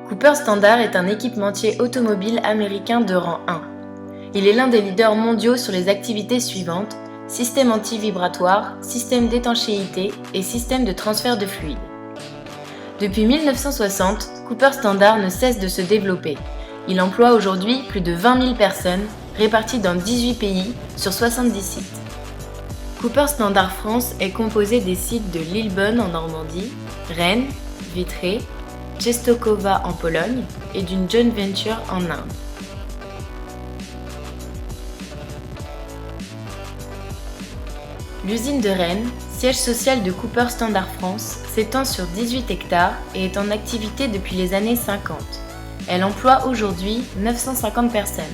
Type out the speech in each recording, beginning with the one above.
Cooper Standard est un équipementier automobile américain de rang 1. Il est l'un des leaders mondiaux sur les activités suivantes: système anti-vibratoire, système d'étanchéité et système de transfert de fluide. Depuis 1960, Cooper Standard ne cesse de se développer. Il emploie aujourd'hui plus de 20 000 personnes, réparties dans 18 pays sur 70 sites. Cooper Standard France est composé des sites de Lillebonne en Normandie, Rennes, Vitré, Częstochowa en Pologne et d'une joint venture en Inde. L'usine de Rennes, siège social de Cooper Standard France, s'étend sur 18 hectares et est en activité depuis les années 50. Elle emploie aujourd'hui 950 personnes.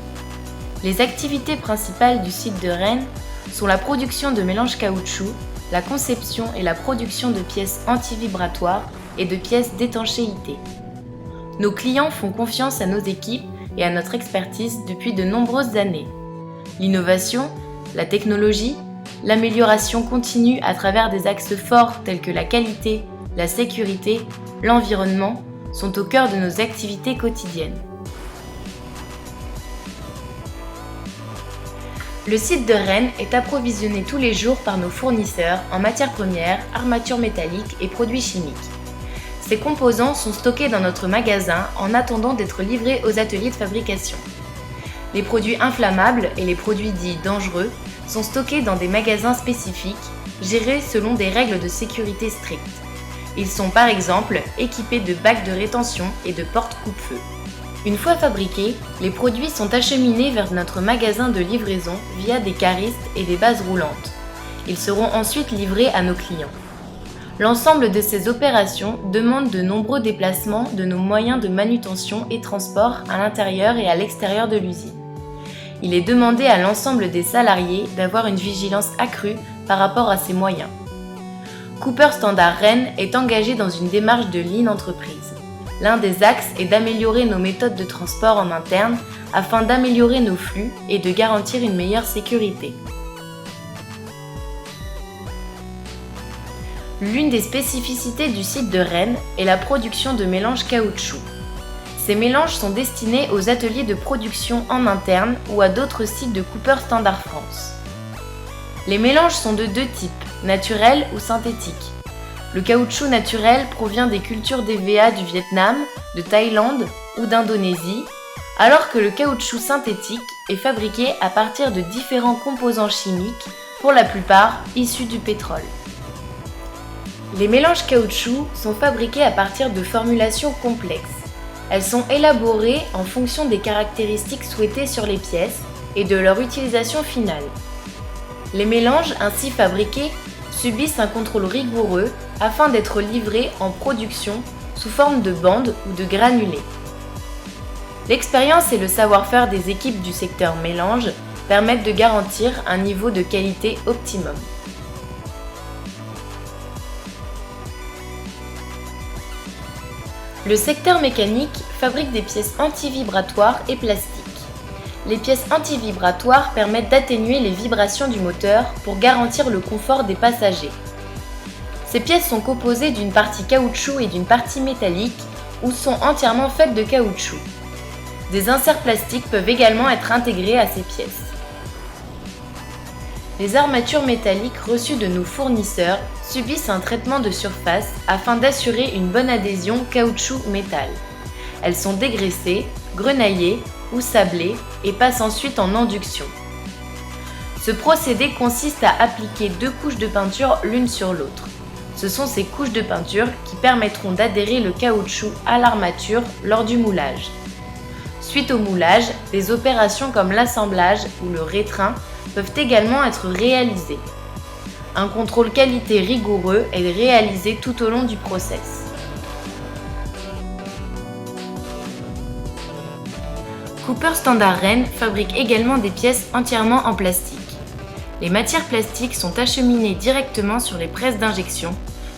Les activités principales du site de Rennes sont la production de mélanges caoutchouc, la conception et la production de pièces anti-vibratoires et de pièces d'étanchéité. Nos clients font confiance à nos équipes et à notre expertise depuis de nombreuses années. L'innovation, la technologie, l'amélioration continue à travers des axes forts tels que la qualité, la sécurité, l'environnement sont au cœur de nos activités quotidiennes. Le site de Rennes est approvisionné tous les jours par nos fournisseurs en matières premières, armatures métalliques et produits chimiques. Ces composants sont stockés dans notre magasin en attendant d'être livrés aux ateliers de fabrication. Les produits inflammables et les produits dits dangereux sont stockés dans des magasins spécifiques, gérés selon des règles de sécurité strictes. Ils sont par exemple équipés de bacs de rétention et de portes coupe-feu. Une fois fabriqués, les produits sont acheminés vers notre magasin de livraison via des caristes et des bases roulantes. Ils seront ensuite livrés à nos clients. L'ensemble de ces opérations demande de nombreux déplacements de nos moyens de manutention et transport à l'intérieur et à l'extérieur de l'usine. Il est demandé à l'ensemble des salariés d'avoir une vigilance accrue par rapport à ces moyens. Cooper Standard Rennes est engagé dans une démarche de Lean Entreprise. L'un des axes est d'améliorer nos méthodes de transport en interne afin d'améliorer nos flux et de garantir une meilleure sécurité. L'une des spécificités du site de Rennes est la production de mélanges caoutchouc. Ces mélanges sont destinés aux ateliers de production en interne ou à d'autres sites de Cooper Standard France. Les mélanges sont de deux types, naturels ou synthétiques. Le caoutchouc naturel provient des cultures d'EVA du Vietnam, de Thaïlande ou d'Indonésie, alors que le caoutchouc synthétique est fabriqué à partir de différents composants chimiques, pour la plupart issus du pétrole. Les mélanges caoutchouc sont fabriqués à partir de formulations complexes. Elles sont élaborées en fonction des caractéristiques souhaitées sur les pièces et de leur utilisation finale. Les mélanges ainsi fabriqués subissent un contrôle rigoureux afin d'être livrés en production sous forme de bandes ou de granulés. L'expérience et le savoir-faire des équipes du secteur mélange permettent de garantir un niveau de qualité optimum. Le secteur mécanique fabrique des pièces anti-vibratoires et plastiques. Les pièces anti-vibratoires permettent d'atténuer les vibrations du moteur pour garantir le confort des passagers. Ces pièces sont composées d'une partie caoutchouc et d'une partie métallique ou sont entièrement faites de caoutchouc. Des inserts plastiques peuvent également être intégrés à ces pièces. Les armatures métalliques reçues de nos fournisseurs subissent un traitement de surface afin d'assurer une bonne adhésion caoutchouc-métal. Elles sont dégraissées, grenaillées ou sablées et passent ensuite en induction. Ce procédé consiste à appliquer deux couches de peinture l'une sur l'autre. Ce sont ces couches de peinture qui permettront d'adhérer le caoutchouc à l'armature lors du moulage. Suite au moulage, des opérations comme l'assemblage ou le rétrain peuvent également être réalisées. Un contrôle qualité rigoureux est réalisé tout au long du process. Cooper Standard Rennes fabrique également des pièces entièrement en plastique. Les matières plastiques sont acheminées directement sur les presses d'injection,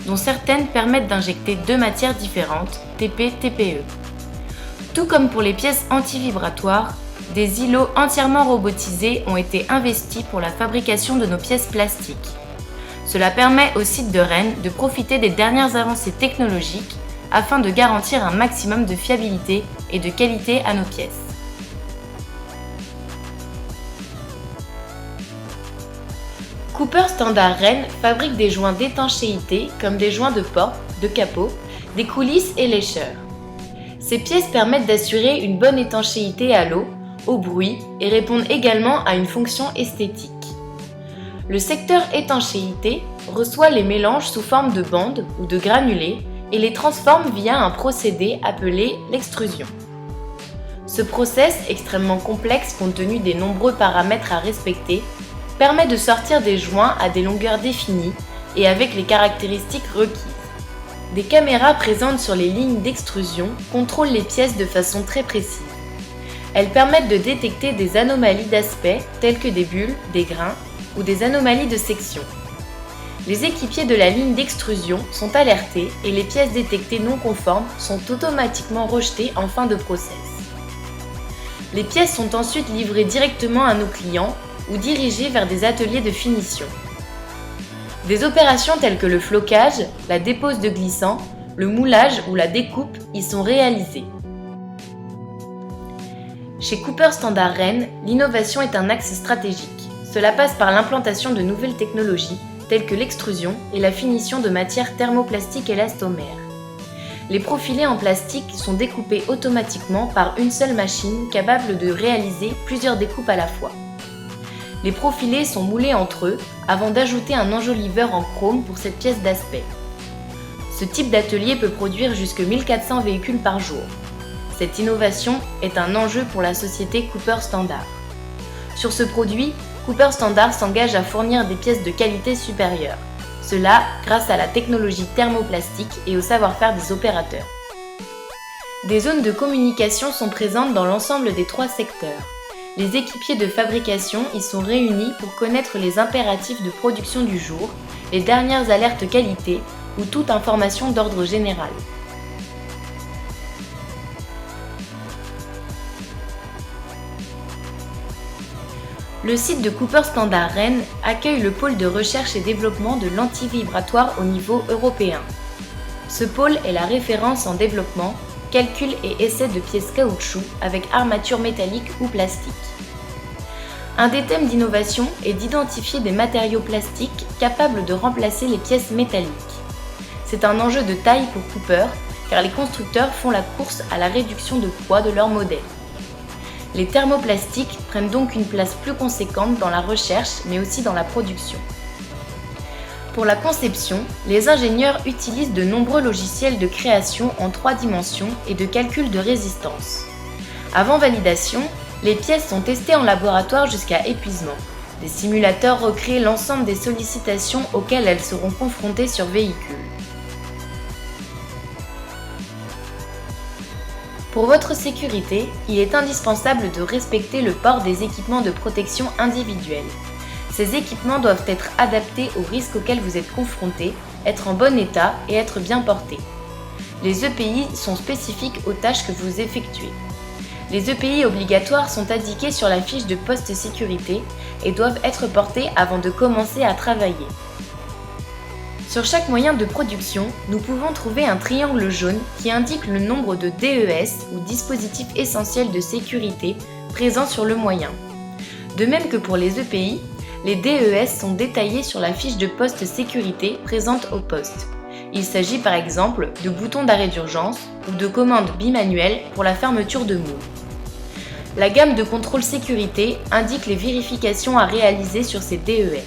dont certaines permettent d'injecter deux matières différentes, TP-TPE. Tout comme pour les pièces anti-vibratoires, des îlots entièrement robotisés ont été investis pour la fabrication de nos pièces plastiques. Cela permet au site de Rennes de profiter des dernières avancées technologiques afin de garantir un maximum de fiabilité et de qualité à nos pièces. Cooper Standard Rennes fabrique des joints d'étanchéité comme des joints de porte, de capot, des coulisses et lécheurs. Ces pièces permettent d'assurer une bonne étanchéité à l'eau, au bruit et répondent également à une fonction esthétique. Le secteur étanchéité reçoit les mélanges sous forme de bandes ou de granulés et les transforme via un procédé appelé l'extrusion. Ce process extrêmement complexe compte tenu des nombreux paramètres à respecter permet de sortir des joints à des longueurs définies et avec les caractéristiques requises. Des caméras présentes sur les lignes d'extrusion contrôlent les pièces de façon très précise. Elles permettent de détecter des anomalies d'aspect telles que des bulles, des grains ou des anomalies de section. Les équipiers de la ligne d'extrusion sont alertés et les pièces détectées non conformes sont automatiquement rejetées en fin de process. Les pièces sont ensuite livrées directement à nos clients ou dirigées vers des ateliers de finition. Des opérations telles que le flocage, la dépose de glissant, le moulage ou la découpe y sont réalisées. Chez Cooper Standard Rennes, l'innovation est un axe stratégique. Cela passe par l'implantation de nouvelles technologies telles que l'extrusion et la finition de matières thermoplastiques élastomères. Les profilés en plastique sont découpés automatiquement par une seule machine capable de réaliser plusieurs découpes à la fois. Les profilés sont moulés entre eux avant d'ajouter un enjoliveur en chrome pour cette pièce d'aspect. Ce type d'atelier peut produire jusque 1400 véhicules par jour. Cette innovation est un enjeu pour la société Cooper Standard. Sur ce produit, Cooper Standard s'engage à fournir des pièces de qualité supérieure. Cela grâce à la technologie thermoplastique et au savoir-faire des opérateurs. Des zones de communication sont présentes dans l'ensemble des 3 secteurs. Les équipiers de fabrication y sont réunis pour connaître les impératifs de production du jour, les dernières alertes qualité ou toute information d'ordre général. Le site de Cooper Standard Rennes accueille le pôle de recherche et développement de l'antivibratoire au niveau européen. Ce pôle est la référence en développement, calcul et essai de pièces caoutchouc avec armature métallique ou plastique. Un des thèmes d'innovation est d'identifier des matériaux plastiques capables de remplacer les pièces métalliques. C'est un enjeu de taille pour Cooper car les constructeurs font la course à la réduction de poids de leurs modèles. Les thermoplastiques prennent donc une place plus conséquente dans la recherche mais aussi dans la production. Pour la conception, les ingénieurs utilisent de nombreux logiciels de création en 3 dimensions et de calcul de résistance. Avant validation, les pièces sont testées en laboratoire jusqu'à épuisement. Des simulateurs recréent l'ensemble des sollicitations auxquelles elles seront confrontées sur véhicule. Pour votre sécurité, il est indispensable de respecter le port des équipements de protection individuels. Ces équipements doivent être adaptés aux risques auxquels vous êtes confrontés, être en bon état et être bien portés. Les EPI sont spécifiques aux tâches que vous effectuez. Les EPI obligatoires sont indiqués sur la fiche de poste sécurité et doivent être portés avant de commencer à travailler. Sur chaque moyen de production, nous pouvons trouver un triangle jaune qui indique le nombre de DES ou dispositifs essentiels de sécurité présents sur le moyen. De même que pour les EPI, les DES sont détaillés sur la fiche de poste sécurité présente au poste. Il s'agit par exemple de boutons d'arrêt d'urgence ou de commandes bimanuelles pour la fermeture de moule. La gamme de contrôle sécurité indique les vérifications à réaliser sur ces DES.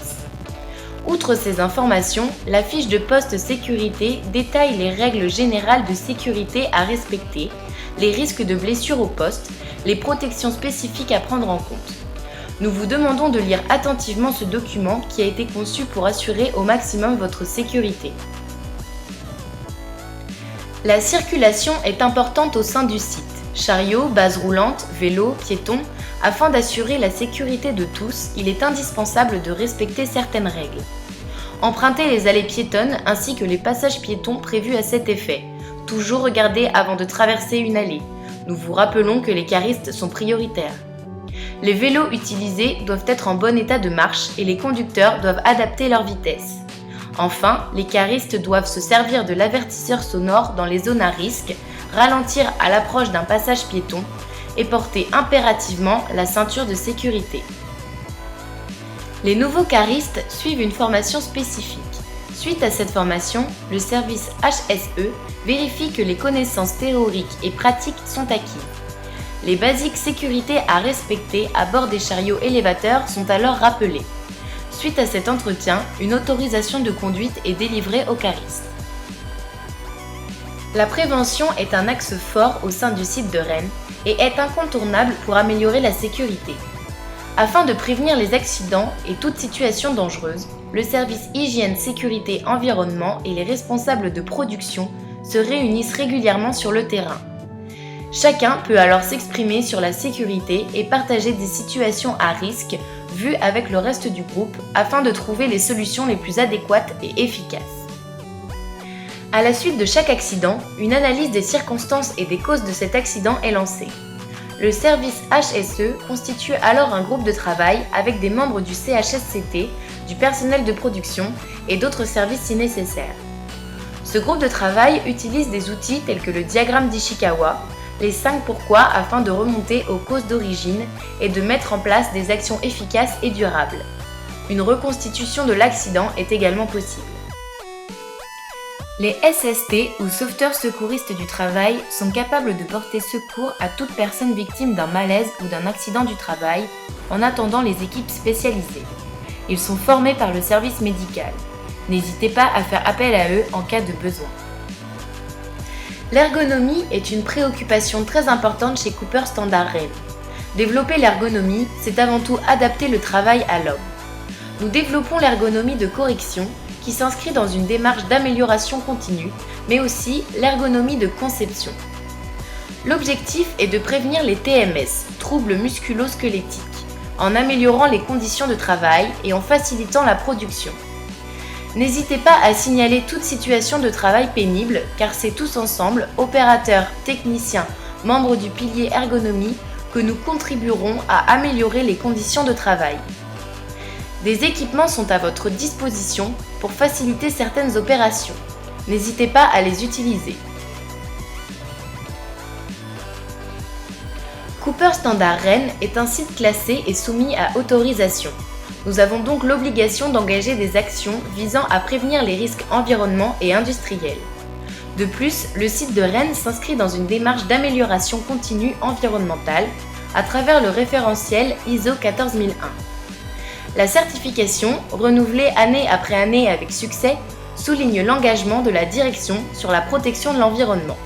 Outre ces informations, la fiche de poste sécurité détaille les règles générales de sécurité à respecter, les risques de blessure au poste, les protections spécifiques à prendre en compte. Nous vous demandons de lire attentivement ce document qui a été conçu pour assurer au maximum votre sécurité. La circulation est importante au sein du site. Chariots, bases roulantes, vélos, piétons. Afin d'assurer la sécurité de tous, il est indispensable de respecter certaines règles. Empruntez les allées piétonnes ainsi que les passages piétons prévus à cet effet. Toujours regarder avant de traverser une allée. Nous vous rappelons que les caristes sont prioritaires. Les vélos utilisés doivent être en bon état de marche et les conducteurs doivent adapter leur vitesse. Enfin, les caristes doivent se servir de l'avertisseur sonore dans les zones à risque, ralentir à l'approche d'un passage piéton et porter impérativement la ceinture de sécurité. Les nouveaux caristes suivent une formation spécifique. Suite à cette formation, le service HSE vérifie que les connaissances théoriques et pratiques sont acquises. Les basiques sécurité à respecter à bord des chariots élévateurs sont alors rappelées. Suite à cet entretien, une autorisation de conduite est délivrée aux caristes. La prévention est un axe fort au sein du site de Rennes et est incontournable pour améliorer la sécurité. Afin de prévenir les accidents et toute situation dangereuse, le service hygiène, sécurité, environnement et les responsables de production se réunissent régulièrement sur le terrain. Chacun peut alors s'exprimer sur la sécurité et partager des situations à risque vues avec le reste du groupe afin de trouver les solutions les plus adéquates et efficaces. À la suite de chaque accident, une analyse des circonstances et des causes de cet accident est lancée. Le service HSE constitue alors un groupe de travail avec des membres du CHSCT, du personnel de production et d'autres services si nécessaire. Ce groupe de travail utilise des outils tels que le diagramme d'Ishikawa, les 5 pourquoi afin de remonter aux causes d'origine et de mettre en place des actions efficaces et durables. Une reconstitution de l'accident est également possible. Les SST ou sauveteurs secouristes du travail sont capables de porter secours à toute personne victime d'un malaise ou d'un accident du travail en attendant les équipes spécialisées. Ils sont formés par le service médical. N'hésitez pas à faire appel à eux en cas de besoin. L'ergonomie est une préoccupation très importante chez Cooper Standard Rennes. Développer l'ergonomie, c'est avant tout adapter le travail à l'homme. Nous développons l'ergonomie de correction qui s'inscrit dans une démarche d'amélioration continue, mais aussi l'ergonomie de conception. L'objectif est de prévenir les TMS, troubles musculo-squelettiques, en améliorant les conditions de travail et en facilitant la production. N'hésitez pas à signaler toute situation de travail pénible, car c'est tous ensemble, opérateurs, techniciens, membres du pilier ergonomie, que nous contribuerons à améliorer les conditions de travail. Des équipements sont à votre disposition pour faciliter certaines opérations. N'hésitez pas à les utiliser. Cooper Standard Rennes est un site classé et soumis à autorisation. Nous avons donc l'obligation d'engager des actions visant à prévenir les risques environnementaux et industriels. De plus, le site de Rennes s'inscrit dans une démarche d'amélioration continue environnementale à travers le référentiel ISO 14001. La certification, renouvelée année après année avec succès, souligne l'engagement de la direction sur la protection de l'environnement.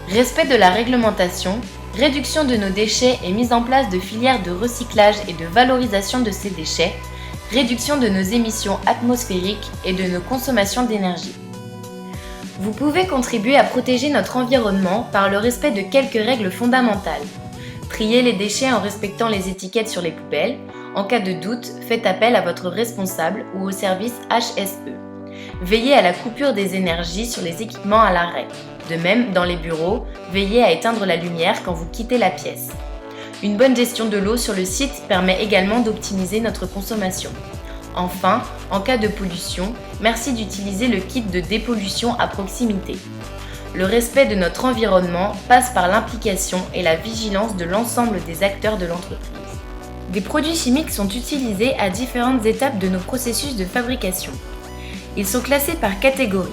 Respect de la réglementation, réduction de nos déchets et mise en place de filières de recyclage et de valorisation de ces déchets, réduction de nos émissions atmosphériques et de nos consommations d'énergie. Vous pouvez contribuer à protéger notre environnement par le respect de quelques règles fondamentales. Triez les déchets en respectant les étiquettes sur les poubelles. En cas de doute, faites appel à votre responsable ou au service HSE. Veillez à la coupure des énergies sur les équipements à l'arrêt. De même, dans les bureaux, veillez à éteindre la lumière quand vous quittez la pièce. Une bonne gestion de l'eau sur le site permet également d'optimiser notre consommation. Enfin, en cas de pollution, merci d'utiliser le kit de dépollution à proximité. Le respect de notre environnement passe par l'implication et la vigilance de l'ensemble des acteurs de l'entreprise. Des produits chimiques sont utilisés à différentes étapes de nos processus de fabrication. Ils sont classés par catégorie: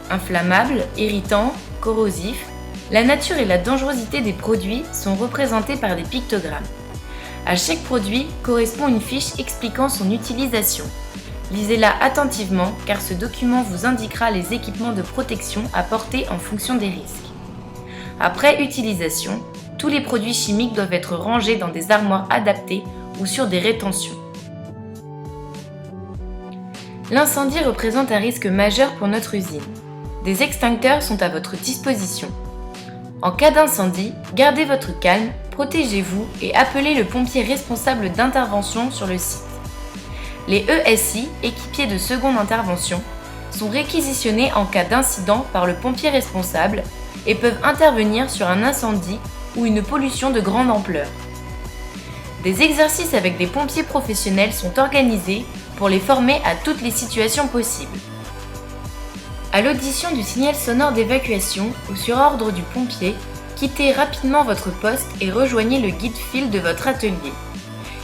inflammables, irritants, corrosifs. La nature et la dangerosité des produits sont représentés par des pictogrammes. À chaque produit correspond une fiche expliquant son utilisation. Lisez-la attentivement car ce document vous indiquera les équipements de protection à porter en fonction des risques. Après utilisation, tous les produits chimiques doivent être rangés dans des armoires adaptées ou sur des rétentions. L'incendie représente un risque majeur pour notre usine. Des extincteurs sont à votre disposition. En cas d'incendie, gardez votre calme, protégez-vous et appelez le pompier responsable d'intervention sur le site. Les ESI, équipiers de seconde intervention, sont réquisitionnés en cas d'incident par le pompier responsable et peuvent intervenir sur un incendie ou une pollution de grande ampleur. Des exercices avec des pompiers professionnels sont organisés pour les former à toutes les situations possibles. À l'audition du signal sonore d'évacuation ou sur ordre du pompier, quittez rapidement votre poste et rejoignez le guide fil de votre atelier.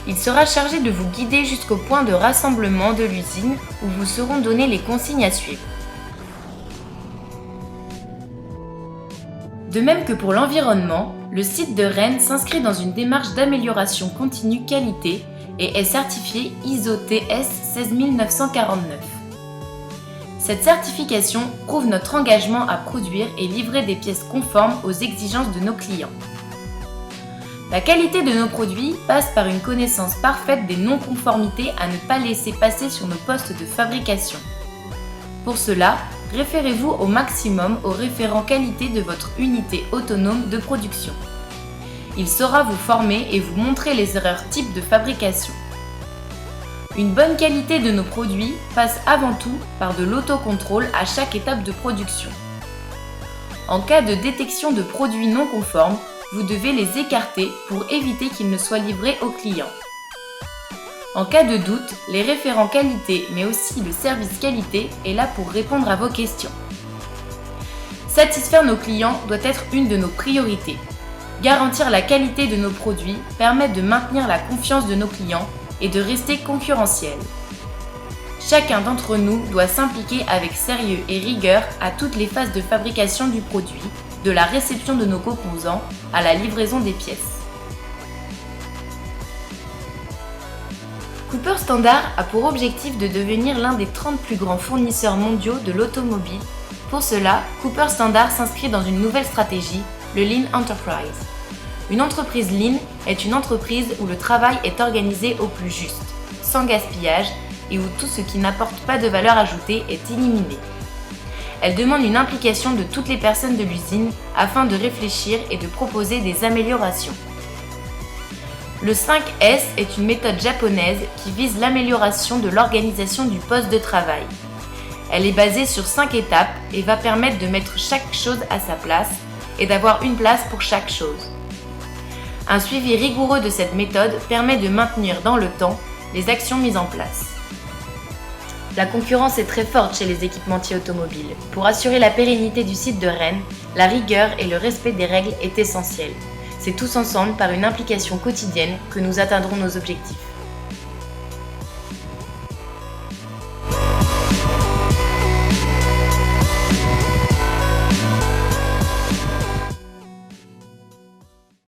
Il sera chargé de vous guider jusqu'au point de rassemblement de l'usine où vous seront données les consignes à suivre. De même que pour l'environnement, le site de Rennes s'inscrit dans une démarche d'amélioration continue qualité et est certifié ISO TS 16949. Cette certification prouve notre engagement à produire et livrer des pièces conformes aux exigences de nos clients. La qualité de nos produits passe par une connaissance parfaite des non-conformités à ne pas laisser passer sur nos postes de fabrication. Pour cela, référez-vous au maximum au référent qualité de votre unité autonome de production. Il saura vous former et vous montrer les erreurs types de fabrication. Une bonne qualité de nos produits passe avant tout par de l'autocontrôle à chaque étape de production. En cas de détection de produits non conformes, vous devez les écarter pour éviter qu'ils ne soient livrés aux clients. En cas de doute, les référents qualité mais aussi le service qualité est là pour répondre à vos questions. Satisfaire nos clients doit être une de nos priorités. Garantir la qualité de nos produits permet de maintenir la confiance de nos clients et de rester concurrentiel. Chacun d'entre nous doit s'impliquer avec sérieux et rigueur à toutes les phases de fabrication du produit, de la réception de nos composants à la livraison des pièces. Cooper Standard a pour objectif de devenir l'un des 30 plus grands fournisseurs mondiaux de l'automobile. Pour cela, Cooper Standard s'inscrit dans une nouvelle stratégie, le Lean Enterprise. Une entreprise Lean est une entreprise où le travail est organisé au plus juste, sans gaspillage et où tout ce qui n'apporte pas de valeur ajoutée est éliminé. Elle demande une implication de toutes les personnes de l'usine afin de réfléchir et de proposer des améliorations. Le 5S est une méthode japonaise qui vise l'amélioration de l'organisation du poste de travail. Elle est basée sur 5 étapes et va permettre de mettre chaque chose à sa place et d'avoir une place pour chaque chose. Un suivi rigoureux de cette méthode permet de maintenir dans le temps les actions mises en place. La concurrence est très forte chez les équipementiers automobiles. Pour assurer la pérennité du site de Rennes, la rigueur et le respect des règles est essentiel. C'est tous ensemble, par une implication quotidienne, que nous atteindrons nos objectifs.